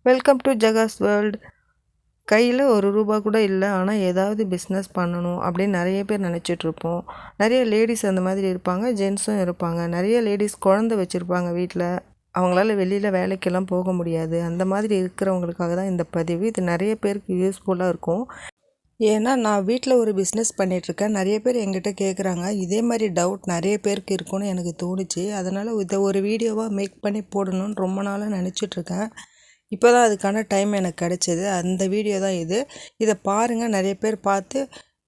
Welcome to ஜகாஸ் world. கையில் ₹1 கூட இல்லை, ஆனால் ஏதாவது பிஸ்னஸ் பண்ணணும் அப்படின்னு நிறைய பேர் நினச்சிட்ருப்போம். நிறைய லேடிஸ் அந்த மாதிரி இருப்பாங்க, ஜென்ஸும் இருப்பாங்க. நிறைய லேடிஸ் குழந்தை வச்சுருப்பாங்க வீட்டில். அவங்களால வெளியில் வேலைக்கெல்லாம் போக முடியாது. அந்த மாதிரி இருக்கிறவங்களுக்காக தான் இந்த பதிவு. இது நிறைய பேருக்கு யூஸ்ஃபுல்லாக இருக்கும். ஏன்னா நான் வீட்டில் ஒரு பிஸ்னஸ் பண்ணிகிட்ருக்கேன். நிறைய பேர் என்கிட்ட கேட்குறாங்க. இதே மாதிரி டவுட் நிறைய பேருக்கு இருக்குன்னு எனக்கு தோணுச்சு. அதனால் இதை ஒரு வீடியோவாக மேக் பண்ணி போடணும்னு ரொம்ப நாளாக நினச்சிட்ருக்கேன். இப்போ தான் அதுக்கான டைம் எனக்கு கிடச்சிது. அந்த வீடியோ தான் இது. இதை பாருங்கள். நிறைய பேர் பார்த்து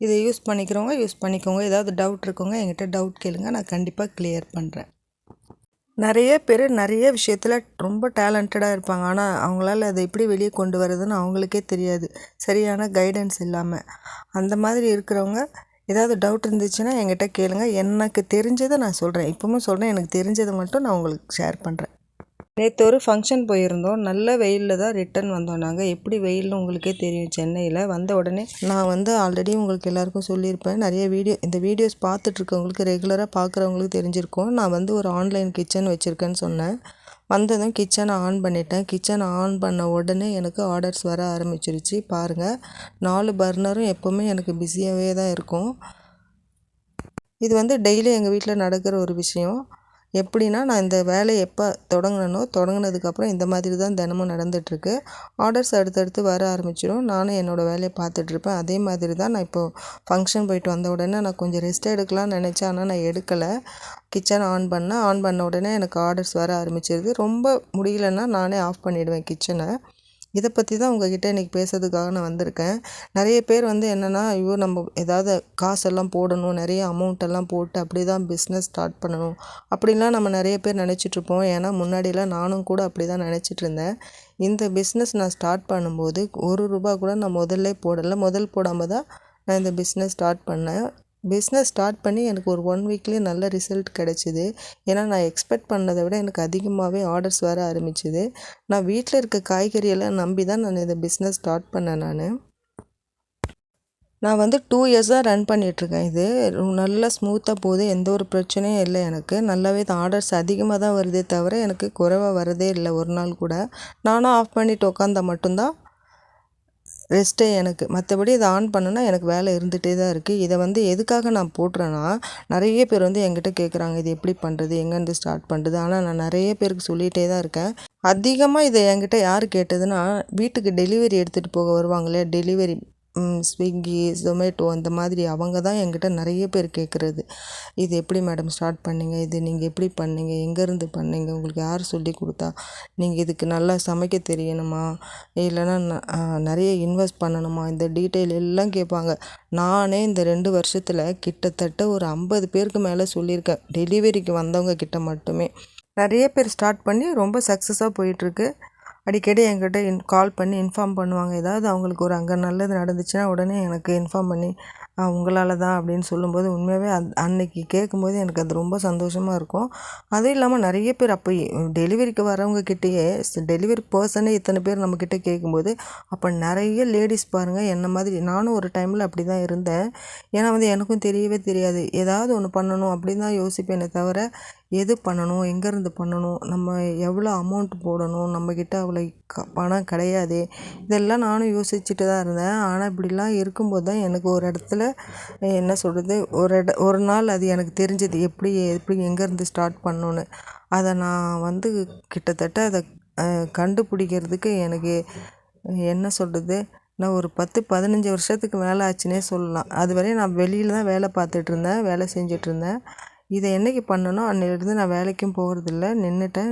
இதை யூஸ் பண்ணிக்கிறவங்க யூஸ் பண்ணிக்கோங்க. ஏதாவது டவுட் இருக்கவங்க என்கிட்ட டவுட் கேளுங்க, நான் கண்டிப்பாக கிளியர் பண்ணுறேன். நிறைய பேர் நிறைய விஷயத்தில் ரொம்ப டேலண்டடாக இருப்பாங்க. ஆனால் அவங்களால அதை எப்படி வெளியே கொண்டு வரதுன்னு அவங்களுக்கே தெரியாது, சரியான கைடன்ஸ் இல்லாமல். அந்த மாதிரி இருக்கிறவங்க ஏதாவது டவுட் இருந்துச்சுன்னா என்கிட்ட கேளுங்க. எனக்கு தெரிஞ்சதை நான் சொல்கிறேன். இப்போவும் சொல்கிறேன், எனக்கு தெரிஞ்சதை மட்டும் நான் உங்களுக்கு ஷேர் பண்ணுறேன். நேற்று ஒரு ஃபங்க்ஷன் போயிருந்தோம். நல்ல வெயிலில் தான் ரிட்டன் வந்தோம். நாங்கள் எப்படி வெயில்னு உங்களுக்கே தெரியும். சென்னையில் வந்த உடனே நான் ஆல்ரெடி உங்களுக்கு எல்லாேருக்கும் சொல்லியிருப்பேன். நிறைய இந்த வீடியோஸ் பார்த்துட்ருக்கவங்களுக்கு, ரெகுலராக பார்க்குறவங்களுக்கு தெரிஞ்சிருக்கும். நான் ஒரு ஆன்லைன் கிச்சன் வச்சுருக்கேன்னு சொன்னேன். வந்ததும் கிச்சனை ஆன் பண்ணிட்டேன். கிச்சனை ஆன் பண்ண உடனே எனக்கு ஆர்டர்ஸ் வர ஆரம்பிச்சிருச்சு. பாருங்கள், 4 பர்னரும் எப்போவுமே எனக்கு பிஸியாகவே தான் இருக்கும். இது டெய்லி எங்கள் வீட்டில் நடக்கிற ஒரு விஷயம். எப்படின்னா, நான் இந்த வேலையை எப்போ தொடங்கினதுக்கப்புறம் இந்த மாதிரி தான் தினமும் நடந்துகிட்ருக்கு. ஆர்டர்ஸ் அடுத்தடுத்து வர ஆரம்பிச்சிடும். நானும் என்னோடய வேலையை பார்த்துட்ருப்பேன். அதே மாதிரி தான் நான் இப்போது ஃபங்க்ஷன் போயிட்டு வந்த உடனே நான் கொஞ்சம் ரெஸ்ட் எடுக்கலாம்னு நினச்சேன். ஆனால் நான் எடுக்கலை. கிச்சன் ஆன் பண்ண உடனே எனக்கு ஆர்டர்ஸ் வர ஆரம்பிச்சிருது. ரொம்ப முடியலன்னா நானே ஆஃப் பண்ணிவிடுவேன் கிச்சனை. இதை பற்றி தான் உங்கள்கிட்ட இன்றைக்கி பேசுறதுக்காக நான் வந்திருக்கேன். நிறைய பேர் என்னென்னா, ஐயோ நம்ம ஏதாவது காசெல்லாம் போடணும், நிறைய அமௌண்ட்டெல்லாம் போட்டு அப்படி தான் பிஸ்னஸ் ஸ்டார்ட் பண்ணணும் அப்படின்லாம் நம்ம நிறைய பேர் நினச்சிட்ருப்போம். ஏன்னா முன்னாடிலாம் நானும் கூட அப்படி தான் நினச்சிட்டு இருந்தேன். இந்த பிஸ்னஸ் நான் ஸ்டார்ட் பண்ணும்போது ₹1 கூட நான் முதல்ல போடலை. முதல் போடாமல் தான் நான் இந்த பிஸ்னஸ் ஸ்டார்ட் பண்ணேன். பிஸ்னஸ் ஸ்டார்ட் பண்ணி எனக்கு ஒரு 1 வீக்லேயே நல்ல ரிசல்ட் கிடச்சிது. ஏன்னா நான் எக்ஸ்பெக்ட் பண்ணதை விட எனக்கு அதிகமாகவே ஆர்டர்ஸ் வர ஆரம்பிச்சிது. நான் வீட்டில் இருக்க காய்கறியெல்லாம் நம்பி தான் நான் இந்த பிஸ்னஸ் ஸ்டார்ட் பண்ணேன். நான் 2 இயர்ஸாக ரன் பண்ணிகிட்ருக்கேன். இது நல்லா ஸ்மூத்தாக போகுது. எந்த ஒரு பிரச்சனையும் இல்லை எனக்கு. நல்லாவே தான் ஆர்டர்ஸ் அதிகமாக தான் வருதே தவிர எனக்கு குறைவாக வரதே இல்லை ஒரு நாள் கூட. நானும் ஆஃப் பண்ணிவிட்டு உட்காந்தா மட்டும்தான் ரெஸ்ட்டே எனக்கு. மற்றபடி இதை ஆன் பண்ணுன்னா எனக்கு வேலை இருந்துகிட்டே தான் இருக்குது. இதை எதுக்காக நான் போடுறேன்னா, நிறைய பேர் என்கிட்ட கேட்குறாங்க, இது எப்படி பண்ணுறது, எங்கேருந்து ஸ்டார்ட் பண்ணுறது. ஆனால் நான் நிறைய பேருக்கு சொல்லிகிட்டே தான் இருக்கேன். அதிகமாக இதை என்கிட்ட யார் கேட்டதுன்னா, வீட்டுக்கு டெலிவரி எடுத்துகிட்டு போக வருவாங்க இல்லையா, டெலிவரி ஸ்விக்கி, ஜொமேட்டோ அந்த மாதிரி அவங்க தான் என்கிட்ட நிறைய பேர் கேட்குறது. இது எப்படி மேடம் ஸ்டார்ட் பண்ணீங்க, இது நீங்கள் எப்படி பண்ணீங்க, எங்கேருந்து பண்ணீங்க, உங்களுக்கு யார் சொல்லி கொடுத்தா, நீங்கள் இதுக்கு நல்லா சமைக்க தெரியணுமா, இல்லைன்னா நிறைய இன்வெஸ்ட் பண்ணணுமா, இந்த டீட்டெயில் எல்லாம் கேட்பாங்க. நானே இந்த 2 வருஷத்தில் கிட்டத்தட்ட ஒரு 50 பேருக்கு மேலே சொல்லியிருக்கேன், டெலிவரிக்கு வந்தவங்க கிட்ட மட்டுமே. நிறைய பேர் ஸ்டார்ட் பண்ணி ரொம்ப சக்ஸஸாக போயிட்டுருக்கு. அடிக்கடி என்கிட்ட கால் பண்ணி இன்ஃபார்ம் பண்ணுவாங்க. ஏதாவது அவங்களுக்கு அங்கே நல்லது நடந்துச்சுன்னா உடனே எனக்கு இன்ஃபார்ம் பண்ணி உங்களால் தான் அப்படின்னு சொல்லும்போது உண்மையாகவே அன்னைக்கு கேட்கும்போது எனக்கு அது ரொம்ப சந்தோஷமாக இருக்கும். அதுவும் இல்லாமல் நிறைய பேர் அப்போ டெலிவரிக்கு வரவங்கக்கிட்டேயே டெலிவரி பர்சனே இத்தனை பேர் நம்மக்கிட்ட கேட்கும்போது, அப்போ நிறைய லேடிஸ் பாருங்கள் என்ன மாதிரி. நானும் ஒரு டைமில் அப்படி தான் இருந்தேன். ஏன்னா எனக்கும் தெரியவே தெரியாது. ஏதாவது ஒன்று பண்ணணும் அப்படின்னு தான் யோசிப்பேனே தவிர, எது பண்ணணும், எங்கேருந்து பண்ணணும், நம்ம எவ்வளோ அமௌண்ட் போடணும், நம்மக்கிட்ட அவ்வளோ பணம் கிடையாது, இதெல்லாம் நானும் யோசிச்சுட்டு தான் இருந்தேன். ஆனால் இப்படிலாம் இருக்கும்போது தான் எனக்கு ஒரு இடத்துல என்ன சொல்கிறது, ஒரு நாள் அது எனக்கு தெரிஞ்சது, எப்படி எங்கேருந்து ஸ்டார்ட் பண்ணணுன்னு. அதை நான் கிட்டத்தட்ட அதை கண்டுபிடிக்கிறதுக்கு எனக்கு என்ன சொல்கிறது, நான் ஒரு 10-15 வருஷத்துக்கு மேலே ஆச்சுன்னே சொல்லலாம். அதுவரையும் நான் வெளியில் தான் வேலை செஞ்சிட்ருந்தேன். இதை என்றைக்கு பண்ணனோ அன்னையிலேருந்து நான் வேலைக்கும் போகிறதில்ல, நின்றுட்டேன்.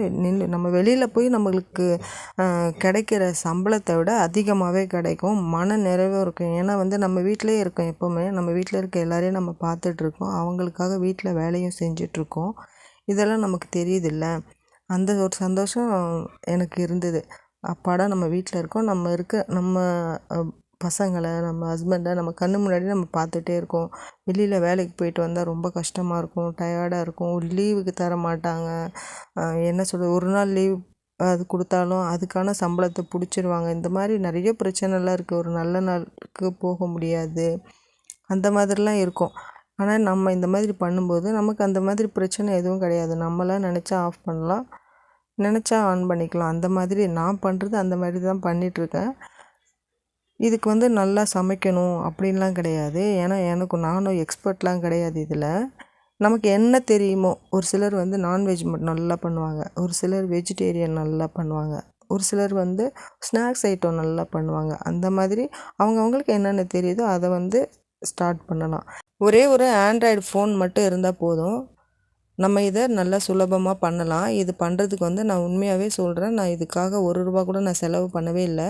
நம்ம வெளியில் போய் நம்மளுக்கு கிடைக்கிற சம்பளத்தை விட அதிகமாகவே கிடைக்கும், மன நிறைவும் இருக்கும். ஏன்னா நம்ம வீட்டிலே இருக்கோம். எப்போவுமே நம்ம வீட்டில் இருக்க எல்லாரையும் நம்ம பார்த்துட்ருக்கோம், அவங்களுக்காக வீட்டில் வேலையும் செஞ்சிட்ருக்கோம். இதெல்லாம் நமக்கு தெரியுதில்ல, அந்த ஒரு சந்தோஷம் எனக்கு இருந்தது. அப்பாடா நம்ம வீட்டில் இருக்கோம், நம்ம பசங்களை, நம்ம ஹஸ்பண்டை நம்ம கண்ணு முன்னாடி நம்ம பார்த்துட்டே இருக்கோம். வெளியில் வேலைக்கு போயிட்டு வந்தால் ரொம்ப கஷ்டமாக இருக்கும், டயர்டாக இருக்கும், லீவுக்கு தர மாட்டாங்க. என்ன சொல்கிறது, ஒரு நாள் லீவ் அது கொடுத்தாலும் அதுக்கான சம்பளத்தை பிடிச்சிருவாங்க. இந்த மாதிரி நிறைய பிரச்சனைலாம் இருக்குது. ஒரு நல்ல நாளுக்கு போக முடியாது, அந்த மாதிரிலாம் இருக்கும். ஆனால் நம்ம இந்த மாதிரி பண்ணும்போது நமக்கு அந்த மாதிரி பிரச்சனை எதுவும் கிடையாது. நம்மளாம் நினச்சா ஆஃப் பண்ணலாம். நினச்சா ஆன் பண்ணிக்கலாம். அந்த மாதிரி நான் பண்ணுறது அந்த மாதிரி தான் பண்ணிகிட்ருக்கேன். இதுக்கு வந்து நல்லா சமைக்கணும் அப்படின்லாம் கிடையாது. ஏன்னா நானும் எக்ஸ்பர்ட்லாம் கிடையாது இதில். நமக்கு என்ன தெரியுமோ, ஒரு சிலர் வந்து நான்வெஜ் மட்டும் நல்லா பண்ணுவாங்க, ஒரு சிலர் வெஜிடேரியன் நல்லா பண்ணுவாங்க, ஒரு சிலர் வந்து ஸ்நாக்ஸ் ஐட்டம் நல்லா பண்ணுவாங்க. அந்த மாதிரி அவங்கவுங்களுக்கு என்னென்ன தெரியுதோ அதை வந்து ஸ்டார்ட் பண்ணலாம். ஒரே ஒரு ஆண்ட்ராய்டு ஃபோன் மட்டும் இருந்தால் போதும், நம்ம இதை நல்லா சுலபமாக பண்ணலாம். இது பண்ணுறதுக்கு வந்து நான் உண்மையாகவே சொல்கிறேன், நான் இதுக்காக ₹1 கூட நான் செலவு பண்ணவே இல்லை.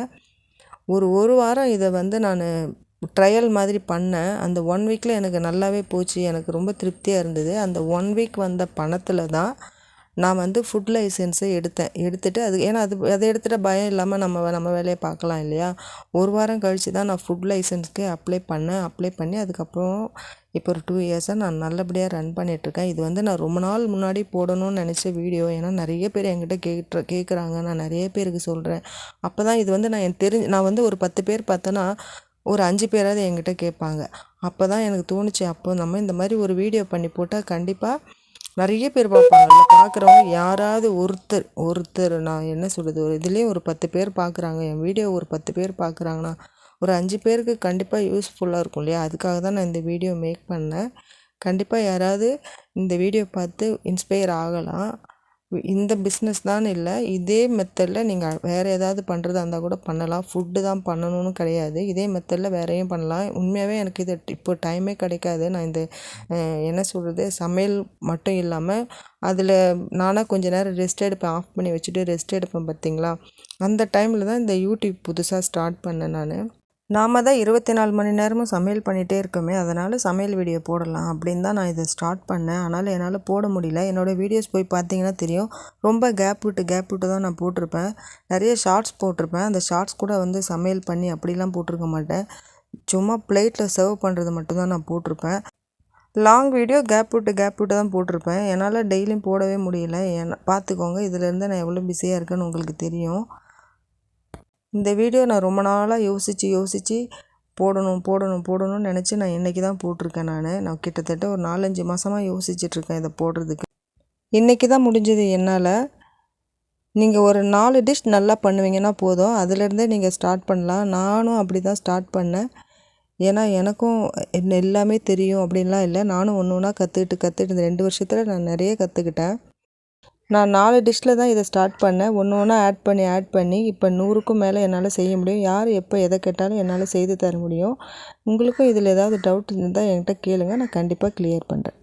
ஒரு வாரம் இதை வந்து நான் ட்ரையல் மாதிரி பண்ணேன். அந்த 1 வீக்கில் எனக்கு நல்லாவே போச்சு. எனக்கு ரொம்ப திருப்தியாக இருந்தது. அந்த 1 வீக் வந்த பணத்தில் தான் நான் வந்து ஃபுட் லைசன்ஸை எடுத்துட்டு ஏன்னா அதை எடுத்துகிட்டு பயம் இல்லாமல் நம்ம வேலையை பார்க்கலாம் இல்லையா. ஒரு வாரம் கழித்து தான் நான் ஃபுட் லைசன்ஸ்க்கு அப்ளை பண்ணி அதுக்கப்புறம் இப்போ ஒரு 2 இயர்ஸாக நான் நல்லபடியாக ரன் பண்ணிகிட்ருக்கேன். இது வந்து நான் ரொம்ப நாள் முன்னாடி போடணும்னு நினச்ச வீடியோ. ஏன்னா நிறைய பேர் என்கிட்ட கேட்குறாங்க, நான் நிறைய பேருக்கு சொல்கிறேன். அப்போ தான் இது வந்து நான் வந்து ஒரு 10 பேர் பார்த்தேன்னா ஒரு 5 பேராவது என்கிட்ட கேட்பாங்க. அப்போ தான் எனக்கு தோணுச்சு, அப்போ நம்ம இந்த மாதிரி ஒரு வீடியோ பண்ணி போட்டால் கண்டிப்பாக நிறைய பேர் பார்ப்பாங்க. அதில் பார்க்குறவங்க யாராவது ஒருத்தர் நான் என்ன சொல்கிறது, ஒரு இதுலேயும் ஒரு 10 பேர் பார்க்குறாங்க, என் வீடியோ ஒரு 10 பேர் பார்க்குறாங்கன்னா ஒரு 5 பேருக்கு கண்டிப்பாக யூஸ்ஃபுல்லாக இருக்கும் இல்லையா. அதுக்காக தான் நான் இந்த வீடியோ மேக் பண்ணேன். கண்டிப்பாக யாராவது இந்த வீடியோ பார்த்து இன்ஸ்பயர் ஆகலாம். இந்த பிஸ்னஸ் தான் இல்லை, இதே மெத்தடில் நீங்கள் வேறு ஏதாவது பண்ணுறதா இருந்தால் கூட பண்ணலாம். ஃபுட்டு தான் பண்ணணும்னு கிடையாது, இதே மெத்தடில் வேறையும் பண்ணலாம். உண்மையாகவே எனக்கு இது இப்போ டைமே கிடைக்காது. நான் இந்த என்ன சொல்கிறது, சமையல் மட்டும் இல்லாமல் அதில் நானாக கொஞ்சம் நேரம் ரெஸ்ட் எடுப்பேன், ஆஃப் பண்ணி வச்சுட்டு ரெஸ்ட் எடுப்பேன் பார்த்திங்களா. அந்த டைமில் தான் இந்த யூடியூப் புதுசாக ஸ்டார்ட் பண்ணேன் நான். நாம் தான் 24 மணி நேரமும் சமையல் பண்ணிகிட்டே இருக்கோமே, அதனால் சமையல் வீடியோ போடலாம் அப்படின்னு தான் நான் இதை ஸ்டார்ட் பண்ணேன். ஆனால் என்னால் போட முடியல. என்னோடய வீடியோஸ் போய் பார்த்தீங்கன்னா தெரியும், ரொம்ப கேப் விட்டு தான் நான் போட்டிருப்பேன். நிறைய ஷார்ட்ஸ் போட்டிருப்பேன். அந்த ஷார்ட்ஸ் கூட வந்து சமையல் பண்ணி அப்படிலாம் போட்டிருக்க மாட்டேன். சும்மா பிளேட்டில் சர்வ் பண்ணுறது மட்டும்தான் நான் போட்டிருப்பேன். லாங் வீடியோ கேப் விட்டு தான் போட்டிருப்பேன். என்னால் டெய்லியும் போடவே முடியல. பார்த்துக்கோங்க, இதிலேருந்து நான் எவ்வளோ பிஸியாக இருக்கேன்னு உங்களுக்கு தெரியும். இந்த வீடியோ நான் ரொம்ப நாளாக யோசித்து போடணும்னு நினச்சி நான் இன்றைக்கி தான் போட்டிருக்கேன். நான் கிட்டத்தட்ட ஒரு 4-5 மாதமாக யோசிச்சிட்ருக்கேன் இதை போடுறதுக்கு. இன்றைக்கி தான் முடிஞ்சது என்னால். நீங்கள் ஒரு 4 டிஷ் நல்லா பண்ணுவீங்கன்னா போதும், அதிலேருந்தே நீங்கள் ஸ்டார்ட் பண்ணலாம். நானும் அப்படி தான் ஸ்டார்ட் பண்ணேன். ஏன்னா எனக்கும் எல்லாமே தெரியும் அப்படின்லாம் இல்லை. நானும் ஒன்று ஒன்றா கற்றுக்கிட்டு இந்த 2 வருஷத்தில் நான் நிறைய கற்றுக்கிட்டேன். நான் 4 டிஷ்ஷில் தான் இதை ஸ்டார்ட் பண்ணேன். ஒன்று ஒன்றா ஆட் பண்ணி இப்போ 100க்கும் மேலே என்னால் செய்ய முடியும். யார் எப்போ எதை கேட்டாலும் என்னால் செய்து தர முடியும். உங்களுக்கும் இதில் ஏதாவது டவுட் இருந்தால் என்கிட்ட கேளுங்க, நான் கண்டிப்பாக கிளியர் பண்ணுறேன்.